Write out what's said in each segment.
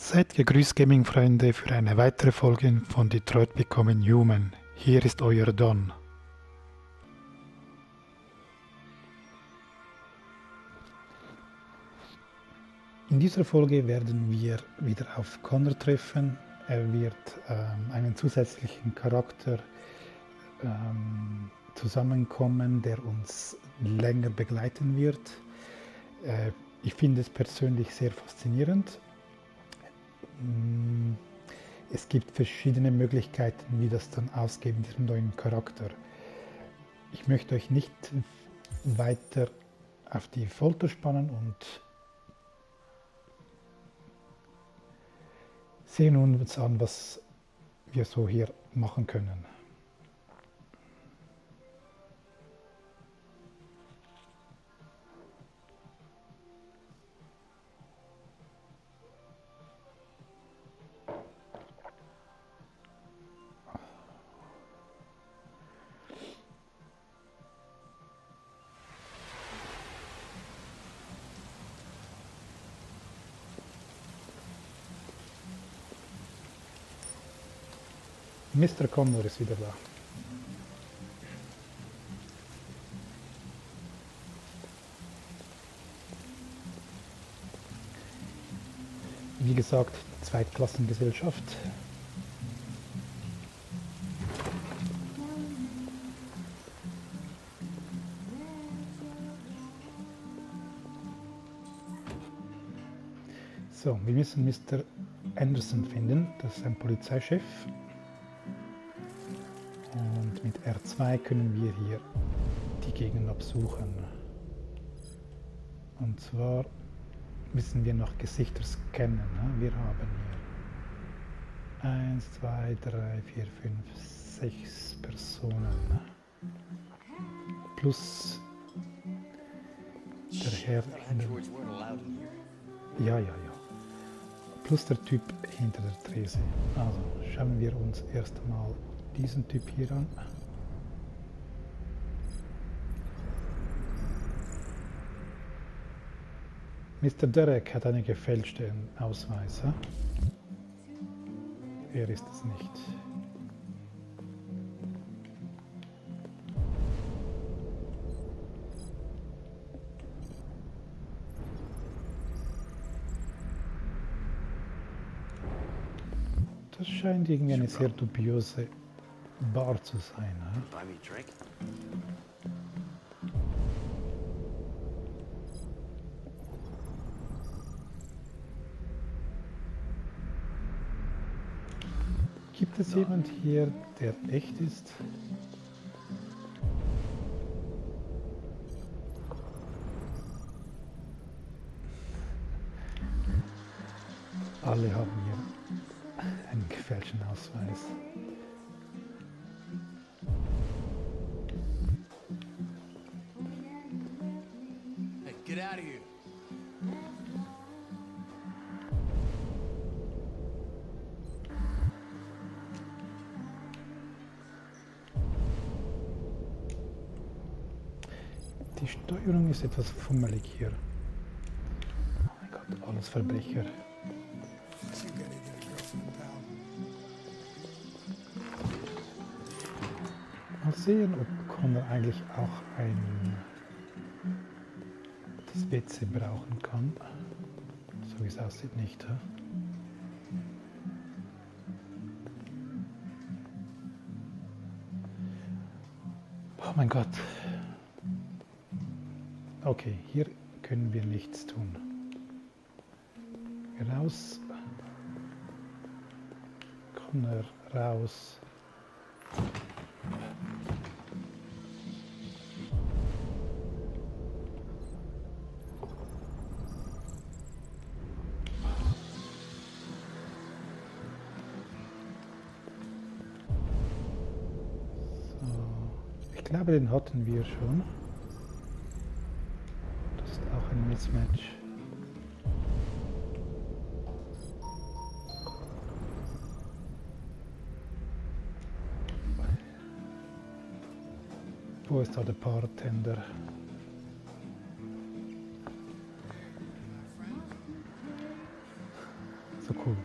Seid gegrüßt, Gaming-Freunde, für eine weitere Folge von Detroit Becoming Human. Hier ist euer Don. In dieser Folge werden wir wieder auf Connor treffen. Er wird einen zusätzlichen Charakter zusammenkommen, der uns länger begleiten wird. Ich finde es persönlich sehr faszinierend. Es gibt verschiedene Möglichkeiten, wie das dann ausgeht mit diesem neuen Charakter. Ich möchte euch nicht weiter auf die Folter spannen und sehen uns an, was wir so hier machen können. Mr. Connor ist wieder da. Wie gesagt, Zweitklassengesellschaft. So, wir müssen Mr. Anderson finden, das ist ein Polizeichef. Und mit R2 können wir hier die Gegend absuchen. Und zwar müssen wir nach Gesichter scannen. Wir haben hier 1, 2, 3, 4, 5, 6 Personen. Plus der Herr ja. Plus der Typ hinter der Trese. Also schauen wir uns erst einmal diesen Typ hier an. Mr. Derek hat einen gefälschten Ausweis. Er ist es nicht. Das scheint irgendwie eine sehr dubiose Bar zu sein. Gibt es jemand hier, der echt ist? Alle haben hier einen gefälschten Ausweis. Get out of here. Die Steuerung ist etwas fummelig hier. Oh mein Gott, alles Verbrecher. Mal sehen, ob Connor eigentlich auch das WC brauchen kann. So wie es aussieht, nicht. Oh mein Gott. Okay, hier können wir nichts tun. Raus. Connor, raus. Ich glaube, den hatten wir schon. Das ist auch ein Mismatch. Wo ist da der Bartender? So cool.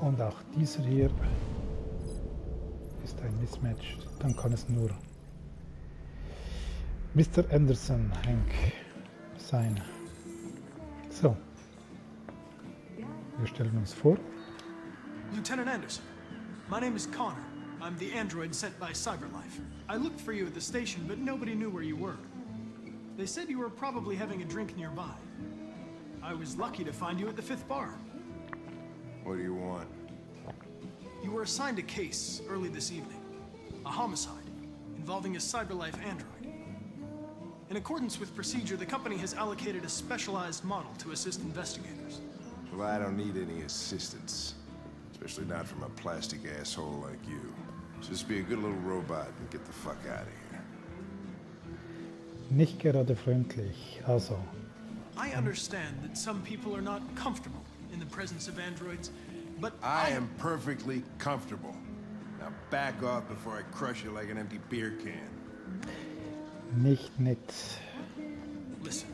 Und auch dieser hier ist ein Mismatch. Dann kann es nur Mr. Anderson, Hank, sein. So, wir stellen uns vor. Lieutenant Anderson, my name is Connor. I'm the android sent by CyberLife. I looked for you at the station, but nobody knew where you were. They said you were probably having a drink nearby. I was lucky to find you at the 5th bar. What do you want? You were assigned a case early this evening. A homicide involving a CyberLife android. In accordance with procedure, the company has allocated a specialized model to assist investigators. Well, I don't need any assistance. Especially not from a plastic asshole like you. Just be a good little robot and get the fuck out of here. Nicht gerade freundlich, also. I understand that some people are not comfortable in the presence of androids, but I am perfectly comfortable. Now back off before I crush you like an empty beer can. Nicht nett. Listen,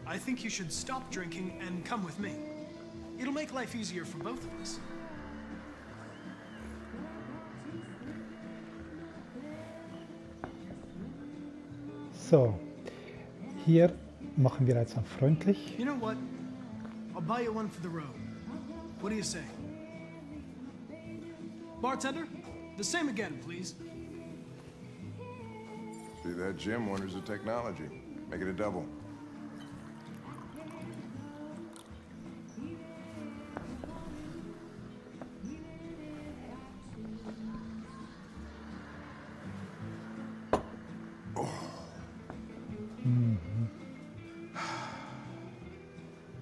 I think you should stop drinking and come with me. It'll make life easier for both of us. So, hier machen wir jetzt mal freundlich. You know what? I'll buy you one for the road. What do you say? Bartender, the same again, please. See that, Jim? Wonders of technology. Make it a double.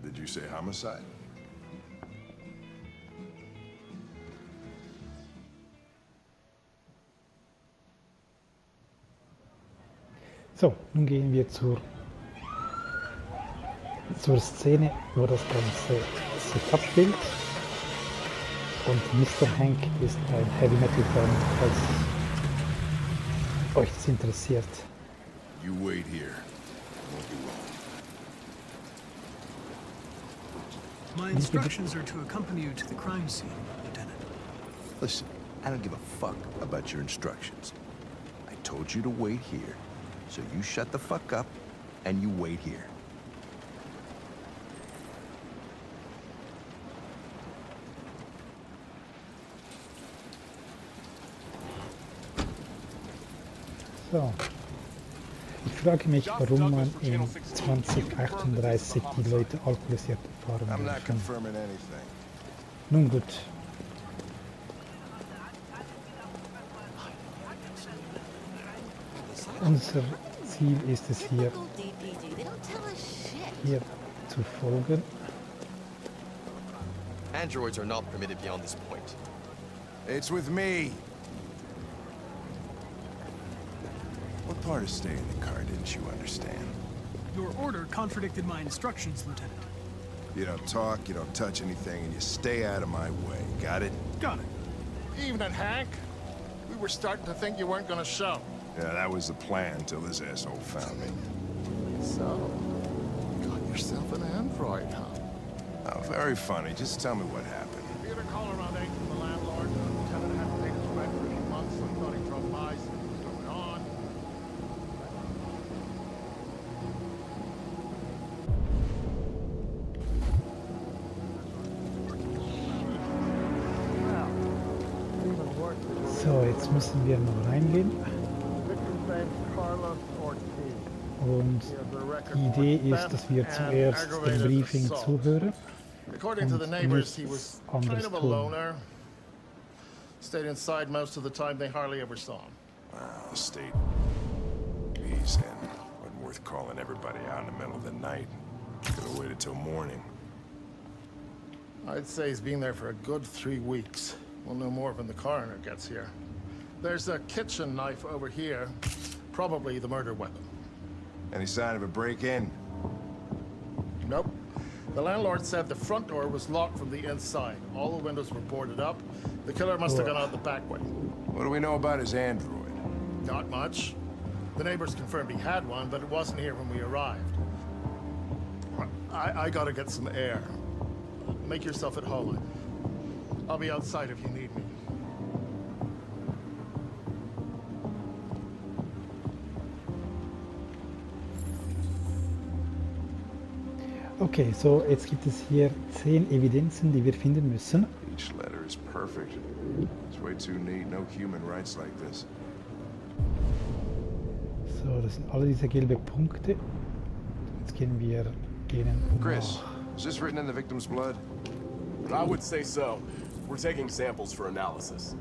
Did you say homicide? So, nun gehen wir zur Szene, wo das Ganze sich abspielt. Und Mr. Hank ist ein Heavy Metal Fan, falls euch das interessiert. You wait here. Won't be long. My instructions are to accompany you to the crime scene, Lieutenant. Listen, I don't give a fuck about your instructions. I told you to wait here, so you shut the fuck up and you wait here. So. Ich frage mich, warum man in 2038 die Leute alkoholisiert fahren I'm not dürfen. confirming anything. Nun gut. Unser Ziel ist es hier zu folgen. Androids are not permitted beyond this point. It's with me. What part of staying in the car didn't you understand? Your order contradicted my instructions, Lieutenant. You don't talk, you don't touch anything, and you stay out of my way. Got it? Got it. Evening, Hank. We were starting to think you weren't gonna show. Yeah, that was the plan until this asshole found me. So, you got yourself an android, huh? Oh, very funny. Just tell me what happened. We had a call around 8 from the landlord. The tenant hadn't paid his rent for a few months, so he thought he'd drop by, see what was going on. So, jetzt müssen wir noch reingehen. Victim's name's Carlos Ortiz. Und die Idee ist, dass wir zuerst dem Briefing zuhören According to the und neighbors, he nichts was kind anderes of a tun. loner. Stayed inside most of the time. They hardly ever saw him. The state. He's in. Wasn't worth calling everybody out in the middle of the night. Could have waited till morning. I'd say he's been there for a good 3 weeks. We'll know more when the coroner gets here. There's a kitchen knife over here. Probably the murder weapon. Any sign of a break-in? Nope. The landlord said the front door was locked from the inside. All the windows were boarded up. The killer must have gone out the back way. What do we know about his android? Not much. The neighbors confirmed he had one, but it wasn't here when we arrived. I gotta get some air. Make yourself at home. I'll be outside if you need me. Okay, so jetzt gibt es hier 10 Evidenzen, die wir finden müssen. Each letter is perfect. It's way too neat. No human writes like this. So, das sind alle diese gelben Punkte. Jetzt gehen wir Chris, is this written in the victim's blood? I would say so. We're taking samples for analysis.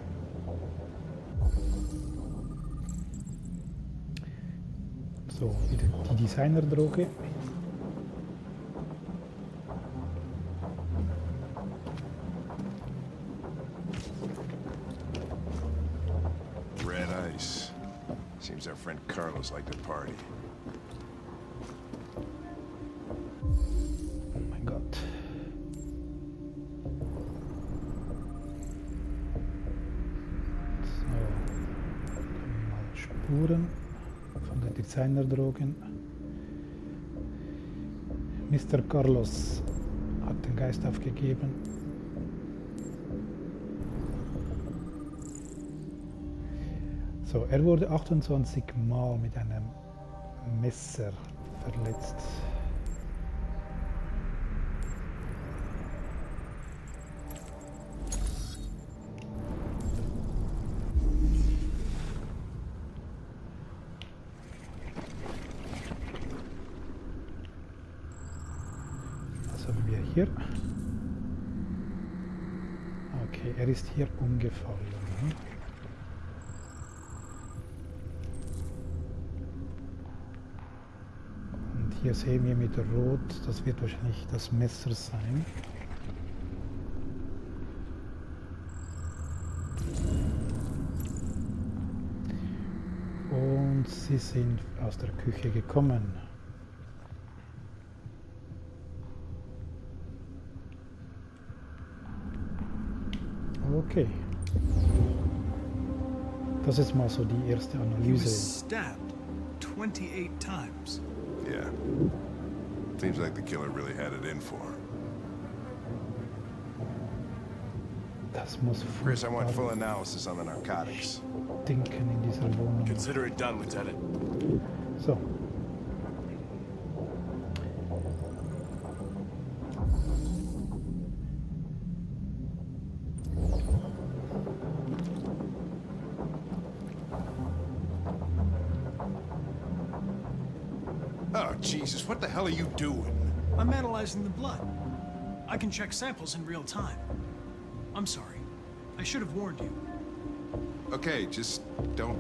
So, wieder die Designerdroge. Red ice. Seems our friend Carlos liked to party. Oh mein Gott. So, mal Spuren von den Designerdrogen. Mr. Carlos hat den Geist aufgegeben. So, er wurde 28 Mal mit einem Messer verletzt. Was haben wir hier? Okay, er ist hier umgefallen. Hier sehen wir mit Rot, das wird wahrscheinlich das Messer sein. Und sie sind aus der Küche gekommen. Okay. Das ist mal so die erste He was Analyse. stabbed 28 times. Yeah. Seems like the killer really had it in for him. Das muss Chris, I want full furchtbar analysis on the narcotics. stinken in dieser Wohnung. Consider it done, Lieutenant. So. Oh, Jesus, what the hell are you doing? I'm analyzing the blood. I can check samples in real time. I'm sorry. I should have warned you. Okay, just don't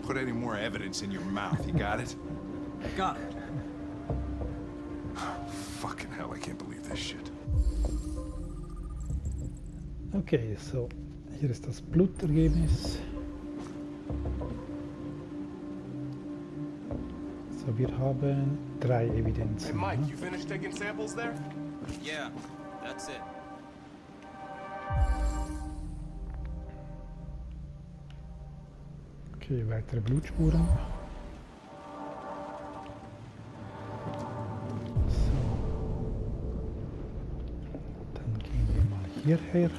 put any more evidence in your mouth, you got it? Got it. Fucking hell, I can't believe this shit. Okay, so. Hier ist das Blutergebnis. So, wir haben 3 Evidenzen. Hey, Mike, ne? you finished taking samples there? Yeah, that's it. Okay, weitere Blutspuren. So. Dann gehen wir mal hierher.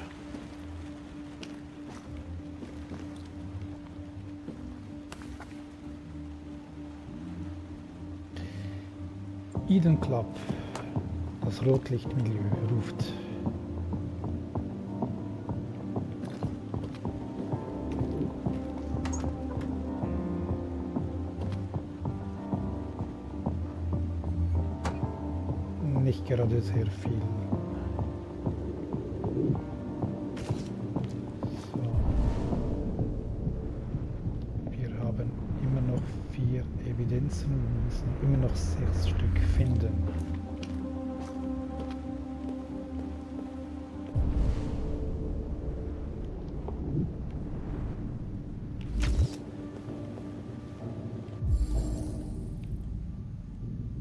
Eden Club, das Rotlichtmilieu ruft. Nicht gerade sehr viel. So. Wir haben immer noch 4 Evidenzen und müssen immer noch 6 Stück finden.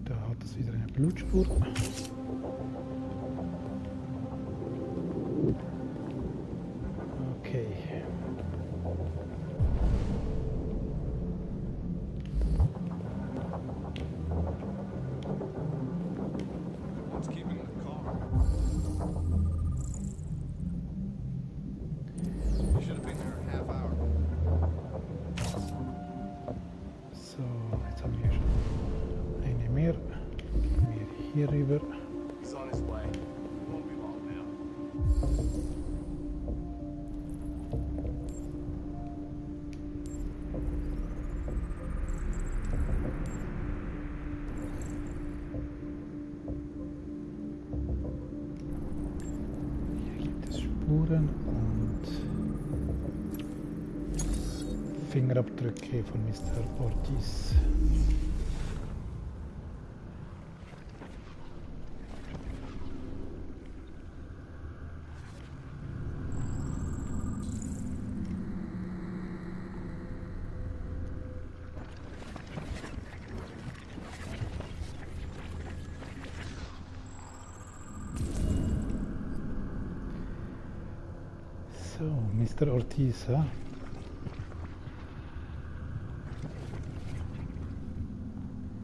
Da hat es wieder eine Blutspur. Okay. hier rüber. He's on his way. Won't be long now. Hier gibt es Spuren und Fingerabdrücke von Mr. Ortiz. So, Mr. Ortiz, ja?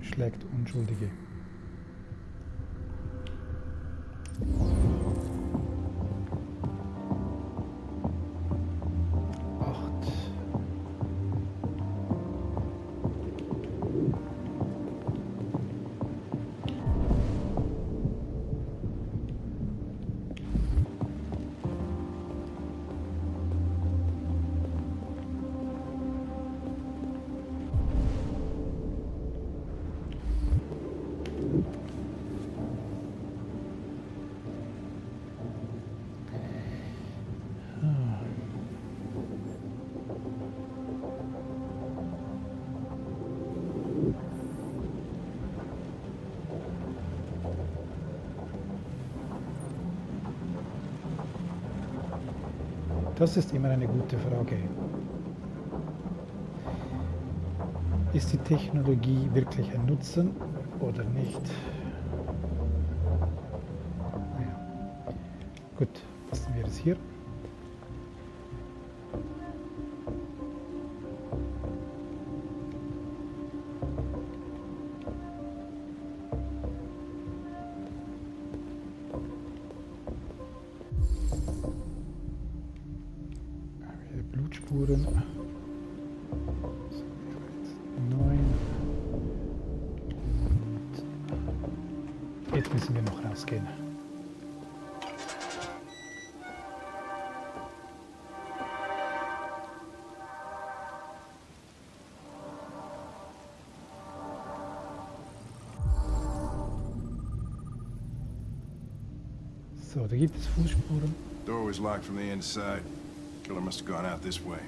Schlägt Unschuldige. Acht. Das ist immer eine gute Frage. Ist die Technologie wirklich ein Nutzen oder nicht? Ja. Gut, lassen wir es hier. Blutspuren. So, 9. Und jetzt müssen wir noch rausgehen. So, da gibt es Fußspuren. Door was locked from the inside. Killer must have gone out this way.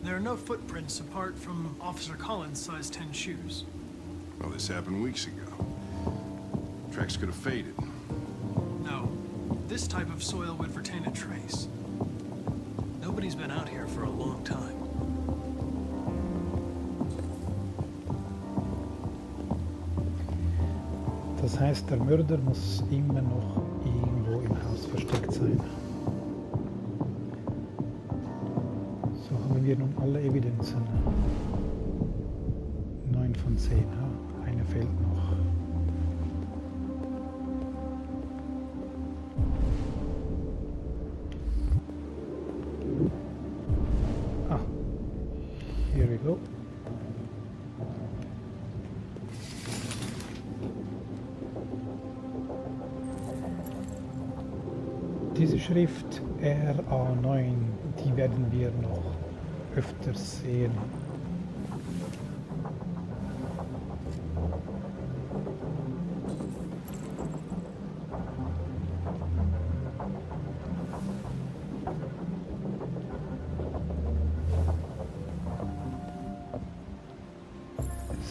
There are no footprints apart from Officer Collins' size 10 shoes. Well, this happened weeks ago. Tracks could have faded. No, this type of soil would retain a trace. Nobody's been out here for a long time. Das heißt, der Mörder muss immer noch irgendwo im Haus versteckt sein. So haben wir nun alle Evidenzen. 9 von 10, ja? Eine fehlt noch. Ah, here we go. Diese Schrift RA9, die werden wir noch öfter sehen.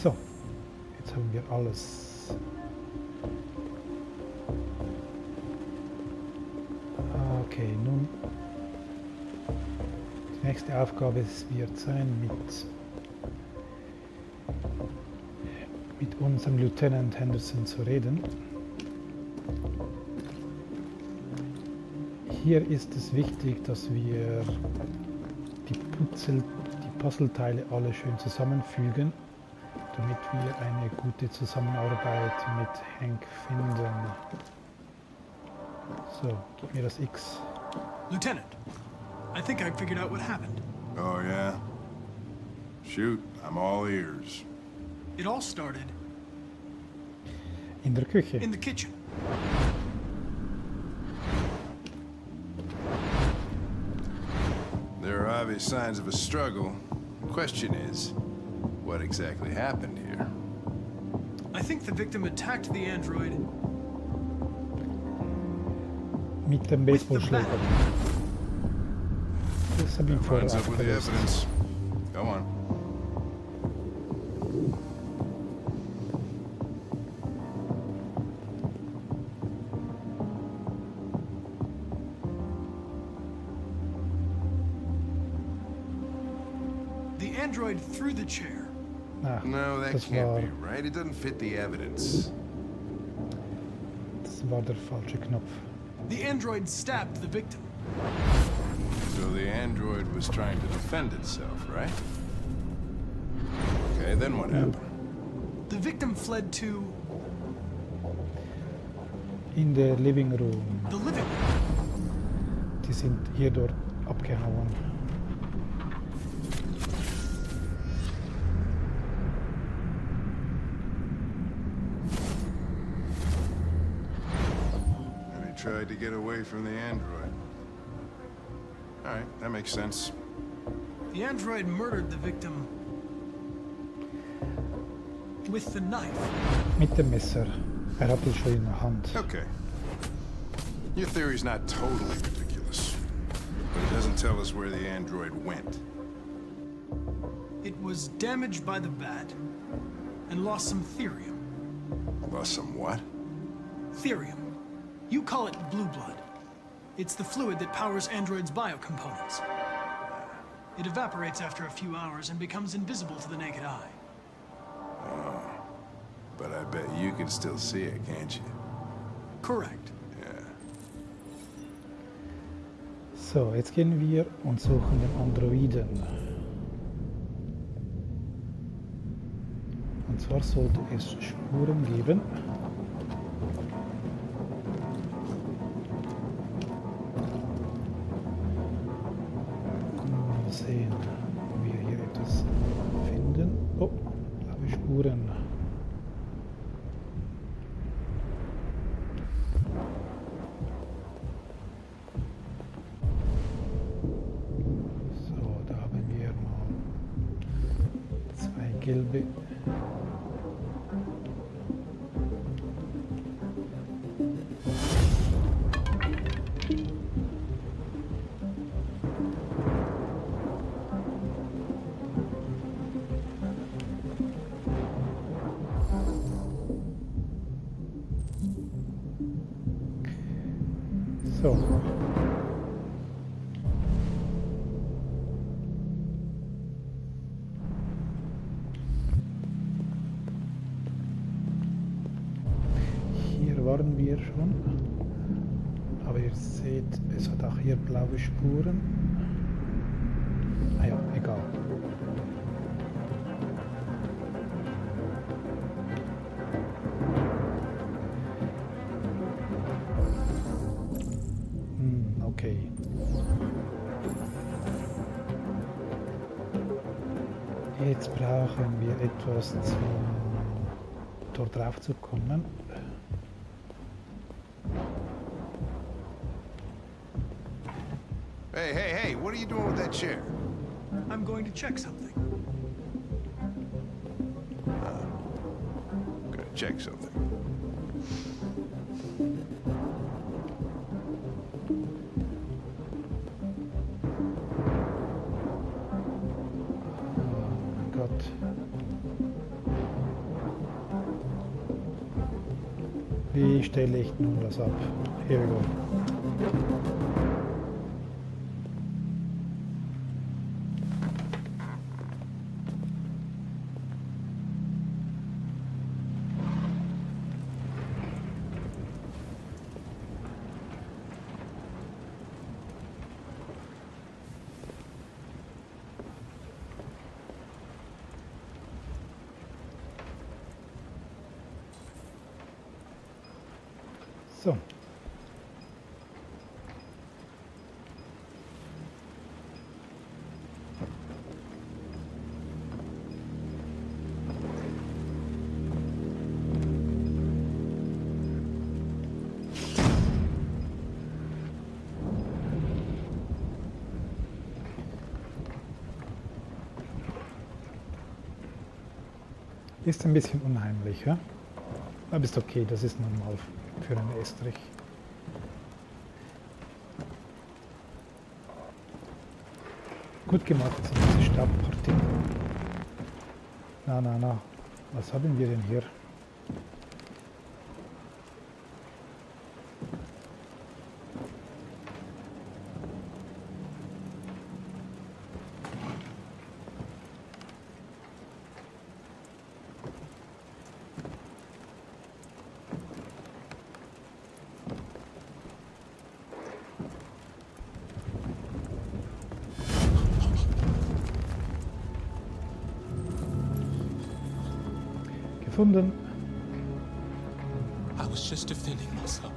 So, jetzt haben wir alles. Okay, nun die nächste Aufgabe wird sein, mit unserem Lieutenant Henderson zu reden. Hier ist es wichtig, dass wir die Puzzleteile alle schön zusammenfügen, damit wir eine gute Zusammenarbeit mit Hank finden. So, gib mir das X. Lieutenant, I think I figured out what happened. Oh, yeah? Shoot, I'm all ears. It all started. In der Küche. In the kitchen. There are obvious signs of a struggle. The question is, what exactly happened here? I think the victim attacked the android Mit dem with the Baseballschläger. bat. Das habe ich vorher Lines up with the abgelöst. evidence. Go on. The android threw the chair. Ah, No, that das can't war, be right. It doesn't fit the evidence. das war der falsche Knopf. The android stabbed the victim. So the android was trying to defend itself, right? Okay, then what happened? The victim fled to In der Living Room. the living room. Die sind hier dort abgehauen. And he tried to get away from the android. All right, that makes sense. The android murdered the victim with the knife. Mit dem Messer. Er hat es schon in der Hand. Okay. Your theory's not totally ridiculous, but it doesn't tell us where the android went. It was damaged by the bat and lost some therium. Lost some what? Therium. You call it blue blood. It's the fluid that powers androids' biocomponents. It evaporates after a few hours and becomes invisible to the naked eye. But I bet you can still see it, can't you? Correct. Yeah. So, jetzt gehen wir und suchen den Androiden. Und zwar sollte es Spuren geben. Mal sehen, ob wir hier etwas finden. Oh, blaue Spuren. So, da haben wir mal zwei gelbe. So. Hier waren wir schon, aber ihr seht, es hat auch hier blaue Spuren. Ah ja, egal. Okay. Jetzt brauchen wir etwas, dort drauf zu kommen. Hey, hey, hey, what are you doing with that chair? I'm going to check something. I'm gonna check something. Oh Gott. Wie stelle ich nun das ab? Here we go. So. Ist ein bisschen unheimlich, ja? Aber ist okay, das ist normal für einen Estrich. Gut gemacht sind diese Staubpartikel. Na. Was haben wir denn hier? Gefunden. I was just defending myself.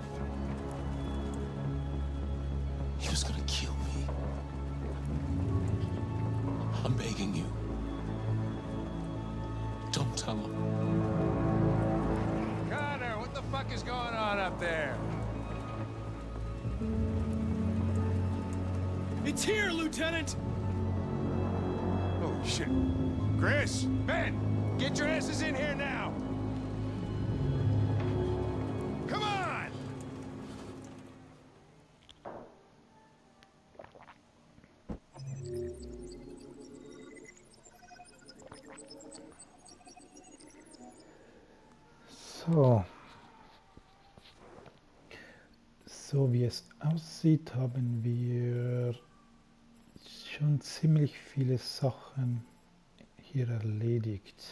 He was gonna kill me. I'm begging you. Don't tell him. Connor, what the fuck is going on up there? It's here, Lieutenant! Oh, shit. Chris, Ben, get your asses in here now! Come on! So wie es aussieht, haben wir schon ziemlich viele Sachen hier erledigt.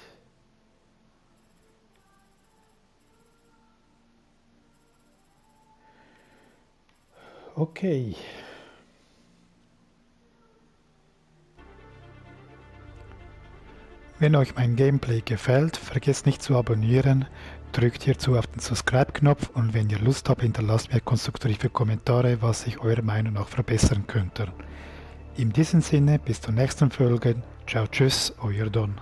Okay. Wenn euch mein Gameplay gefällt, vergesst nicht zu abonnieren, drückt hierzu auf den Subscribe-Knopf und wenn ihr Lust habt, hinterlasst mir konstruktive Kommentare, was ich eurer Meinung nach verbessern könnte. In diesem Sinne, bis zur nächsten Folge. Ciao, tschüss, euer Don.